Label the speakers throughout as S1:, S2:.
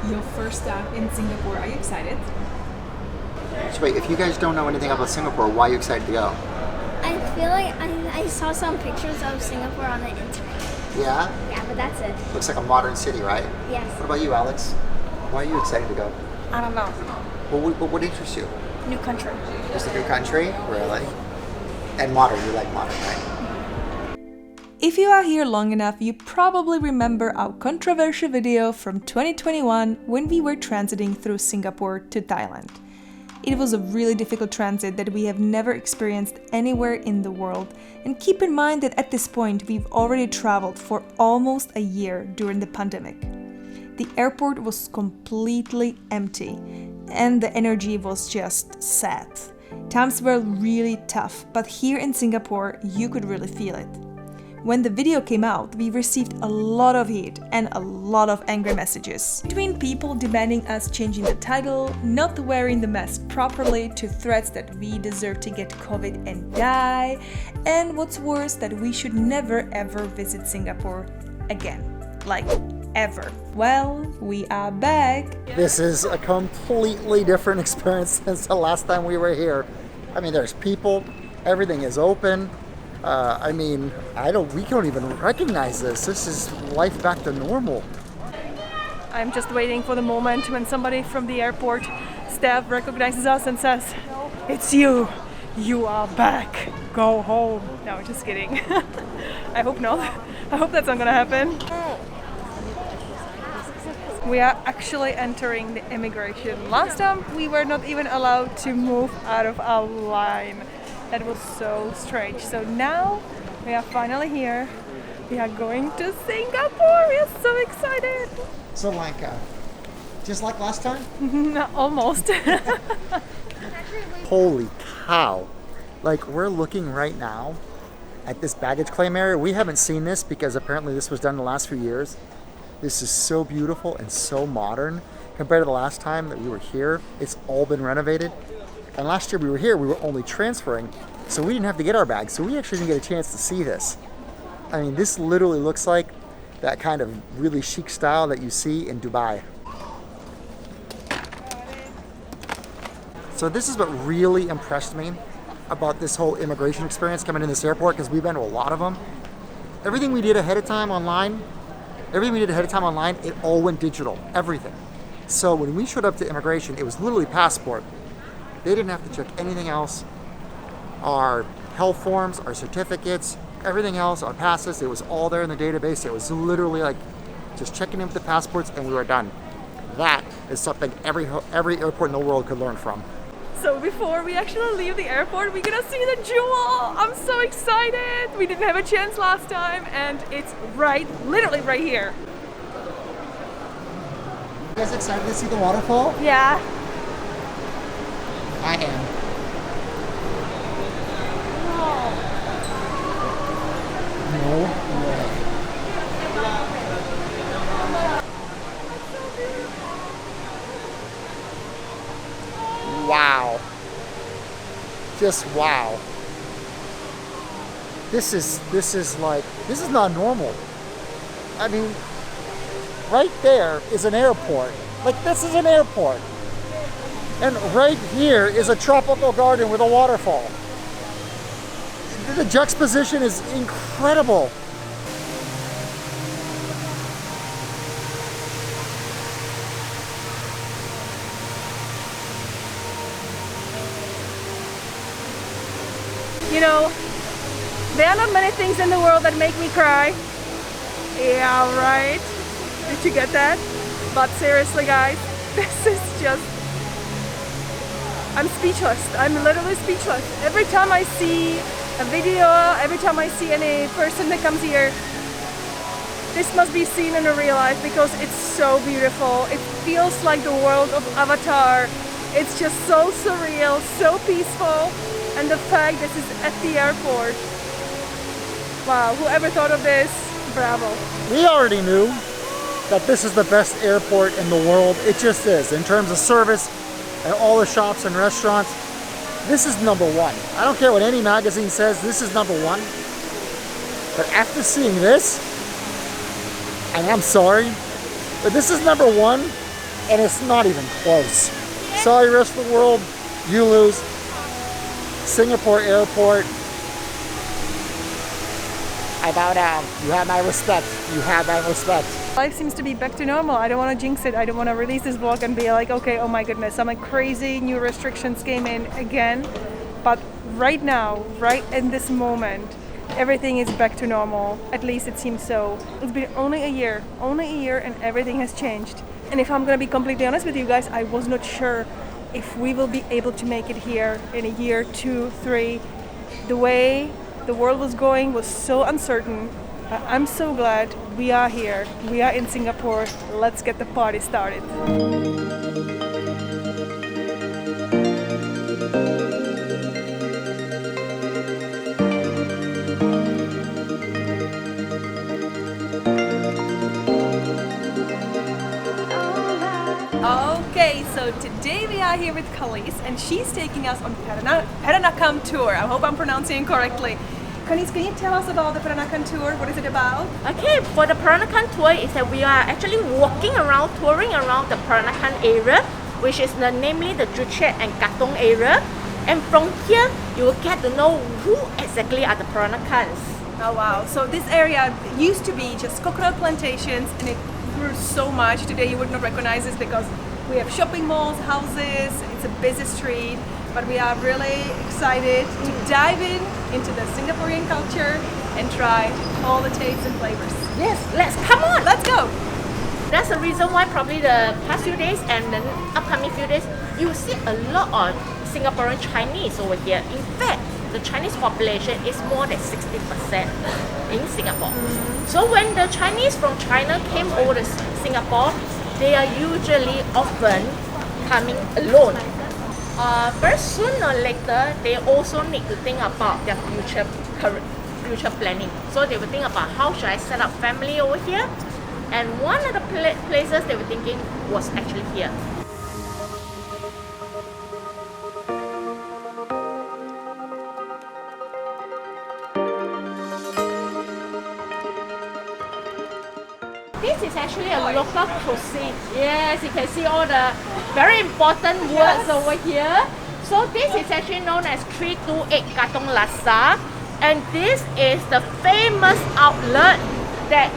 S1: your first stop in Singapore. Are you excited?
S2: So wait, if you guys don't know anything about Singapore, why are you excited to go?
S3: I feel like I saw some pictures of Singapore on the internet.
S2: Yeah?
S3: Yeah, but that's it.
S2: Looks like a modern city, right?
S3: Yes.
S2: What about you, Alex? Why are you excited to go?
S4: I don't know.
S2: Well, what interests you?
S4: New country.
S2: Just a new country? Really? And modern, you like modern, right?
S1: If you are here long enough, you probably remember our controversial video from 2021 when we were transiting through Singapore to Thailand. It was a really difficult transit that we have never experienced anywhere in the world, and keep in mind that at this point we've already traveled for almost a year during the pandemic. The airport was completely empty, and the energy was just sad. Times were really tough, but here in Singapore you could really feel it. When the video came out, we received a lot of hate and a lot of angry messages. Between people demanding us changing the title, not wearing the mask properly, to threats that we deserve to get COVID and die, and what's worse, that we should never ever visit Singapore again. Like, ever. Well, we are back.
S2: This is a completely different experience since the last time we were here. I mean, there's people, everything is open. We don't even recognize this. This is life back to normal.
S4: I'm just waiting for the moment when somebody from the airport staff recognizes us and says, "It's you. You are back. Go home." No, just kidding. I hope not. I hope that's not gonna happen. We are actually entering the immigration. Last time we were not even allowed to move out of our line. That was so strange. So now we are finally here. We are going to Singapore. We are so excited.
S2: So just like last time?
S4: Almost.
S2: Holy cow. Like, we're looking right now at this baggage claim area. We haven't seen this because apparently this was done in the last few years. This is so beautiful and so modern compared to the last time that we were here. It's all been renovated. And last year we were here, we were only transferring, so we didn't have to get our bags. So we actually didn't get a chance to see this. I mean, this literally looks like that kind of really chic style that you see in Dubai. So this is what really impressed me about this whole immigration experience coming in this airport, because we've been to a lot of them. Everything we did ahead of time online, it all went digital, everything. So when we showed up to immigration, it was literally passport. They didn't have to check anything else. Our health forms, our certificates, everything else, our passes, it was all there in the database. It was literally like just checking in with the passports and we were done. That is something every airport in the world could learn from.
S4: So before we actually leave the airport, we're gonna see the jewel. I'm so excited. We didn't have a chance last time and it's literally right here.
S2: You guys excited to see the waterfall?
S4: Yeah.
S2: I am. No way. Wow. Just wow. This is not normal. I mean, right there is an airport. Like, this is an airport. And right here is a tropical garden with a waterfall. The juxtaposition is incredible.
S4: You know, there are not many things in the world that make me cry. Yeah, right. Did you get that? But seriously, guys, this is just... I'm speechless. I'm literally speechless. Every time I see a video, every time I see any person that comes here, this must be seen in a real life because it's so beautiful. It feels like the world of Avatar. It's just so surreal, so peaceful. And the fact this is at the airport. Wow, whoever thought of this, bravo.
S2: We already knew that this is the best airport in the world. It just is. In terms of service and all the shops and restaurants, this is number one. I don't care what any magazine says, this is number one. But after seeing this, and I'm sorry, but this is number one, and it's not even close. Sorry, rest of the world, you lose. Singapore airport. I bow down. You have my respect. You have my respect.
S4: Life seems to be back to normal. I don't want to jinx it. I don't want to release this vlog and be like, okay, oh my goodness, some crazy new restrictions came in again. But right now, right in this moment, everything is back to normal. At least it seems so. It's been only a year and everything has changed. And if I'm going to be completely honest with you guys, I was not sure if we will be able to make it here in a year, 2, 3. The way the world was going was so uncertain. I'm so glad we are here. We are in Singapore. Let's get the party started. Okay, so today we are here with Khalees and she's taking us on Peranakan tour. I hope I'm pronouncing it correctly. Khalees, can you tell us about the Peranakan tour? What is it about?
S5: Okay, for the Peranakan tour is that we are actually walking around, touring around the Peranakan area, which is namely the Joo Chiat and Katong area. And from here, you will get to know who exactly are the Peranakans.
S4: Oh wow, so this area used to be just coconut plantations and it grew so much. Today you would not recognize this because we have shopping malls, houses, it's a busy street. But we are really excited to dive into the Singaporean culture and try all the tastes and flavors.
S5: Yes, come on!
S4: Let's go!
S5: That's the reason why probably the past few days and the upcoming few days, you will see a lot of Singaporean Chinese over here. In fact, the Chinese population is more than 60% in Singapore. So when the Chinese from China came over to Singapore, they are usually often coming alone. Very soon or later, they also need to think about their future planning. So they will think about how should I set up family over here. And one of the places they were thinking was actually here. This is actually a local cuisine. Yes, you can see all the very important words over here. So this is actually known as 328 Katong Laksa, and this is the famous outlet that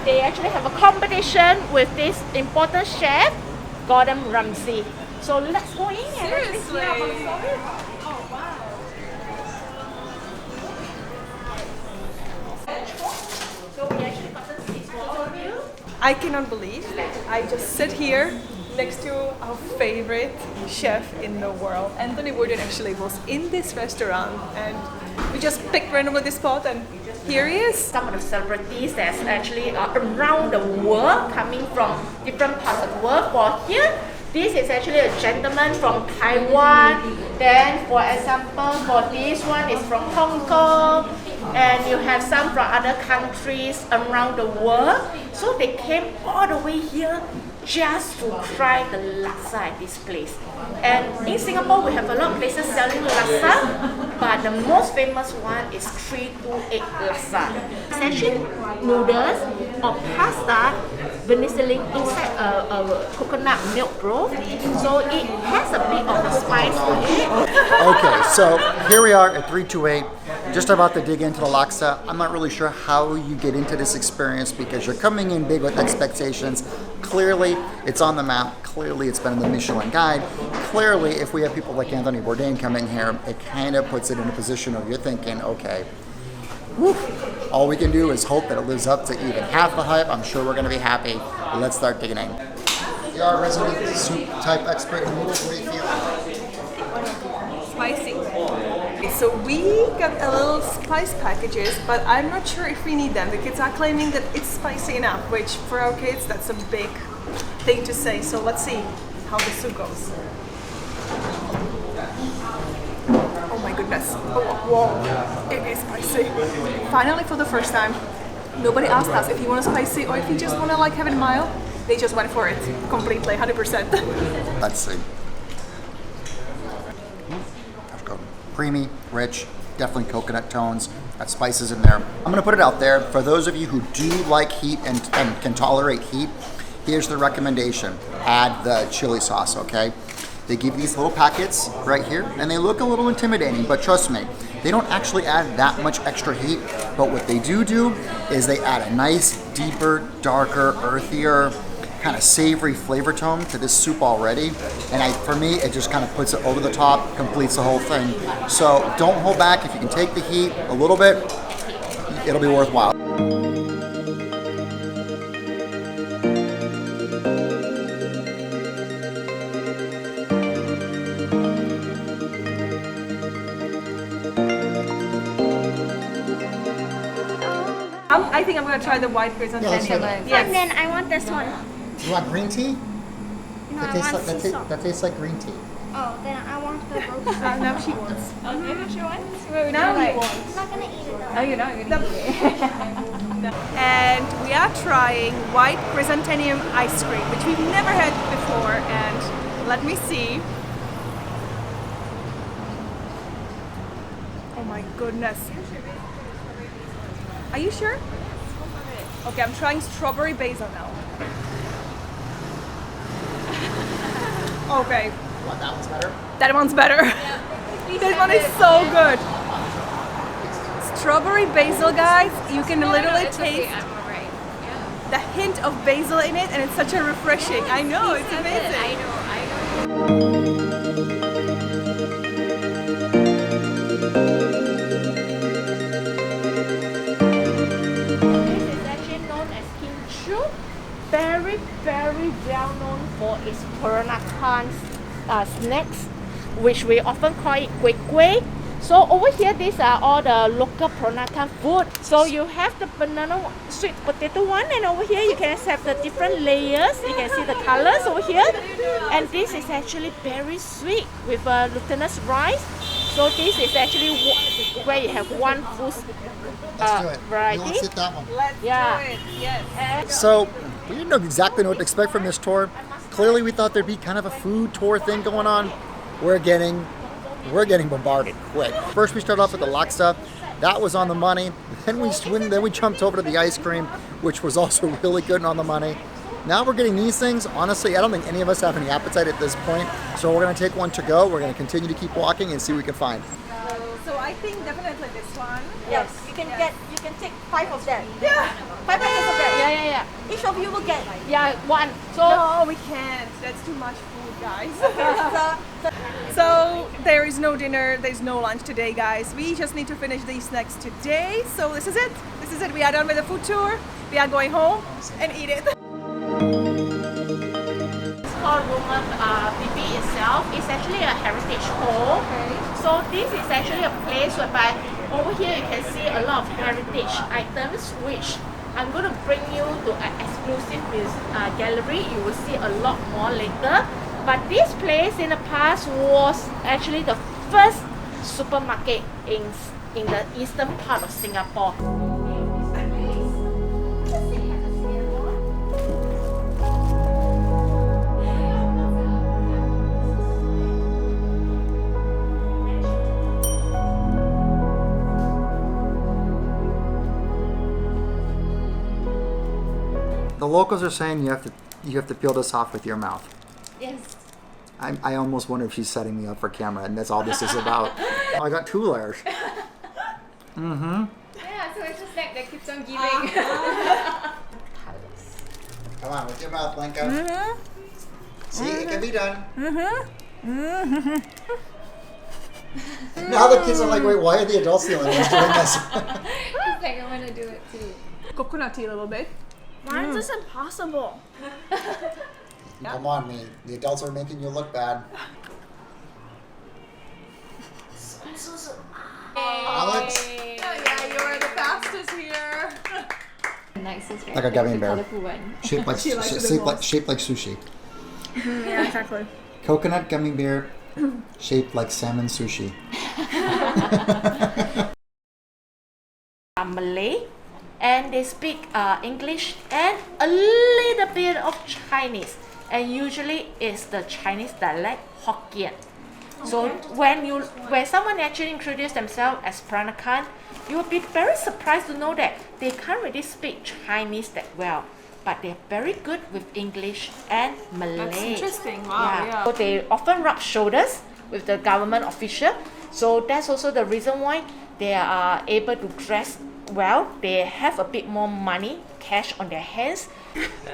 S5: they actually have a competition with this important chef, Gordon Ramsay. So let's go in and let's hear about the story. Oh wow! So we actually got the seats for all of you.
S4: I cannot believe I just sit here next to our favorite chef in the world. Anthony Bourdain actually was in this restaurant and we just picked randomly this spot and here he is.
S5: Some of the celebrities that's actually around the world, coming from different parts of the world. For here, this is actually a gentleman from Taiwan. Then for example, for this one is from Hong Kong. And you have some from other countries around the world. So they came all the way here just to try the laksa at this place. And in Singapore, we have a lot of places selling laksa, but the most famous one is 328 laksa. It's actually noodles or pasta vermicelli inside a coconut milk broth. So it has a bit of a spice to it.
S2: Okay, so here we are at 328, just about to dig into the laksa. I'm not really sure how you get into this experience because you're coming in big with expectations. Clearly, it's on the map. Clearly, it's been in the Michelin Guide. Clearly, if we have people like Anthony Bourdain coming here, it kind of puts it in a position of you're thinking, okay, whew, all we can do is hope that it lives up to even half the hype. I'm sure we're going to be happy. Let's start digging in. You are a resident soup type expert in noodles. What do you feel?
S4: Spicy. So we got a little spice packages, but I'm not sure if we need them. The kids are claiming that it's spicy enough, which for our kids, that's a big thing to say. So let's see how the soup goes. Oh my goodness. Oh, whoa. It is spicy. Finally, for the first time, nobody asked us if you want a spicy or if you just want to like have it mild. They just went for it completely, 100%.
S2: Let's see. Creamy, rich, definitely coconut tones, got spices in there. I'm gonna put it out there, for those of you who do like heat and can tolerate heat, here's the recommendation. Add the chili sauce, okay? They give these little packets right here, and they look a little intimidating, but trust me, they don't actually add that much extra heat, but what they do is they add a nice, deeper, darker, earthier, kind of savory flavor tone to this soup already, and for me, it just kind of puts it over the top, completes the whole thing. So don't hold back. If you can take the heat a little bit, it'll be worthwhile.
S4: I think I'm gonna try the white chrysanthemum.
S3: And then I want this one.
S2: You want green tea?
S3: No, I want sea salt.
S2: That tastes like green tea.
S3: Oh, then I want the rose.
S4: Now she wants.
S5: Okay, she wants.
S4: Now he wants.
S3: I'm not gonna eat it though.
S4: Oh, you're not gonna eat it. And we are trying white chrysanthemum ice cream, which we've never had before. And let me see. Oh my goodness. Are you sure? Okay, I'm trying strawberry basil now. Okay.
S2: What, that one's better?
S4: That one's better. This one is so good. Strawberry basil, guys, you can literally taste the hint of basil in it, and it's such a refreshing. I know, it's amazing.
S5: I know. This is actually known as kimchi. Very, very well known for its Peranakan snacks, which we often call it kueh kueh. So over here, these are all the local Peranakan food. So you have the banana sweet potato one, and over here you can have the different layers. You can see the colors over here. And this is actually very sweet with glutinous rice. So this is actually where you have one full
S2: Let's do it.
S5: variety.
S2: Let's hit that one.
S4: Let's
S5: Yeah.
S4: do it. Yes.
S2: So we didn't know exactly what to expect from this tour. Clearly we thought there'd be kind of a food tour thing going on. We're getting bombarded quick. First we started off with the laksa. That was on the money. Then we jumped over to the ice cream, which was also really good and on the money. Now we're getting these things. Honestly, I don't think any of us have any appetite at this point. So we're gonna take one to go. We're gonna continue to keep walking and see what we can find.
S4: So I think definitely this one.
S6: Yes, you can take 5 of them.
S4: Yeah.
S6: 5 packets of them.
S5: Yeah.
S6: Each of you will get.
S5: Yeah, one. So
S4: No, we can't. That's too much food, guys. So there is no dinner, there's no lunch today, guys. We just need to finish these snacks today. So this is it. This is it. We are done with the food tour. We are going home and eat it.
S5: it's called Roman Bibi itself. It's actually a heritage hall. So this is actually a place whereby over here you can see a lot of heritage items, which I'm going to bring you to an exclusive gallery. You will see a lot more later. But this place in the past was actually the first supermarket in the eastern part of Singapore.
S2: The locals are saying you have to peel this off with your mouth.
S5: Yes.
S2: I almost wonder if she's setting me up for camera, and that's all this is about. Oh, I got 2 layers. Mm-hmm.
S7: Yeah, so it's a snack that keeps on giving.
S2: Come on, with your mouth, Blanca. Mm-hmm. See, it can be done. Mm-hmm. Now the kids are like, wait, why are the adults the only ones doing this?
S7: It's like I want to do it too.
S4: Coconutty a little bit.
S3: Why is this impossible?
S2: Come on, me. The adults are making you look bad. Alex?
S4: Yeah, you are the fastest here.
S7: Nicest, right?
S2: Like a gummy
S7: The
S2: bear.
S7: colorful one.
S2: Shaped like
S4: She likes it the most.
S2: shaped like sushi.
S4: Yeah, exactly.
S2: Coconut gummy bear shaped like salmon sushi.
S5: Malay, and they speak English and a little bit of Chinese, and usually it's the Chinese dialect Hokkien. So when someone actually introduce themselves as Peranakan, you will be very surprised to know that they can't really speak Chinese that well. but they're very good with English and Malay.
S4: That's interesting. Wow, yeah.
S5: So they often rub shoulders with the government official. So that's also the reason why they are able to dress well. They have a bit more money, cash on their hands.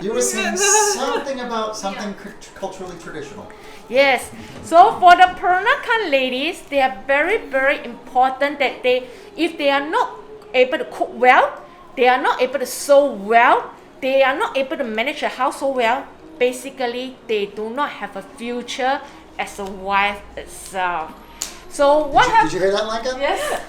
S2: You were saying something about something culturally traditional.
S5: Yes. So for the Peranakan ladies, they are very, very important that if they are not able to cook well, they are not able to sew well, they are not able to manage a household well, basically they do not have a future as a wife itself. So what
S2: Did you hear that, Lanka?
S5: Yes.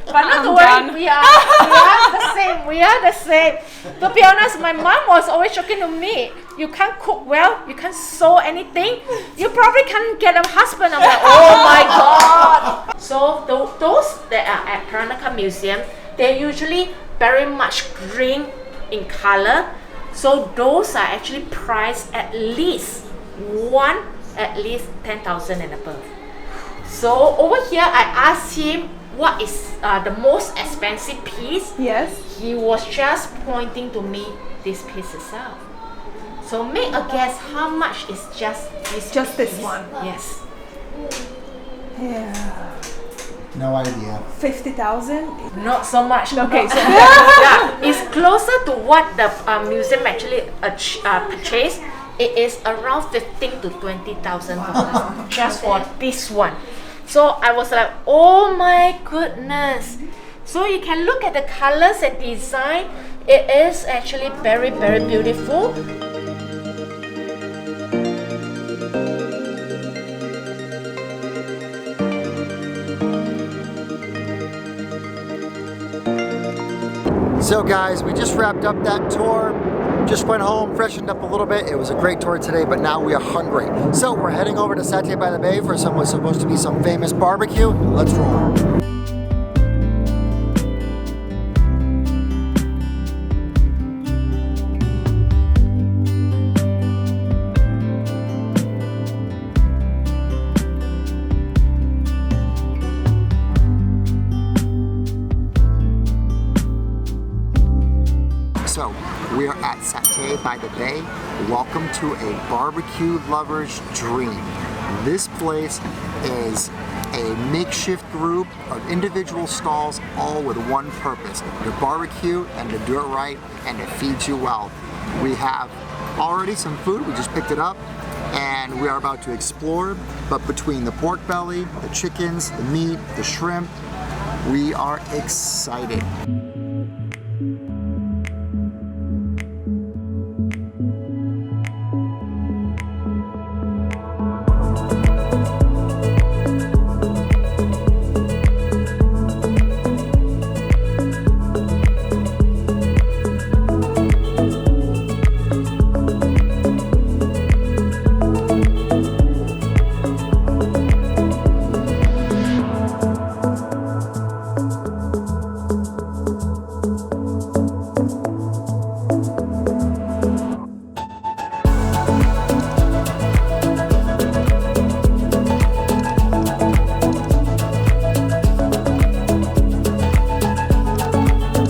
S5: But not to worry, we are the same. We are the same. To be honest, my mom was always joking to me. You can't cook well. You can't sew anything. You probably can't get a husband. I'm like, oh my god. So those that are at Peranakan Museum, they're usually very much green in color. So those are actually priced at least 10,000 and above. So over here, I asked him what is the most expensive piece.
S4: Yes.
S5: He was just pointing to me this piece itself. So make a guess how much is just this
S4: This
S5: piece.
S4: one.
S5: Yes.
S4: Yeah.
S2: No idea.
S4: 50,000.
S5: Not so much.
S4: Okay, so
S5: Yeah, it's closer to what the museum actually purchased. It is around 15 to 20,000 just for this one. So I was like, oh my goodness. So you can look at the colors and design. It is actually very, very beautiful.
S2: So guys, we just wrapped up that tour. Just went home, freshened up a little bit. It was a great tour today, but now we are hungry. So we're heading over to Satay by the Bay for what's supposed to be some famous barbecue. Let's roll. So, we are at Satay by the Bay. Welcome to a barbecue lover's dream. This place is a makeshift group of individual stalls, all with one purpose: to barbecue and to do it right and to feed you well. We have already some food, we just picked it up, and we are about to explore, but between the pork belly, the chickens, the meat, the shrimp, we are excited.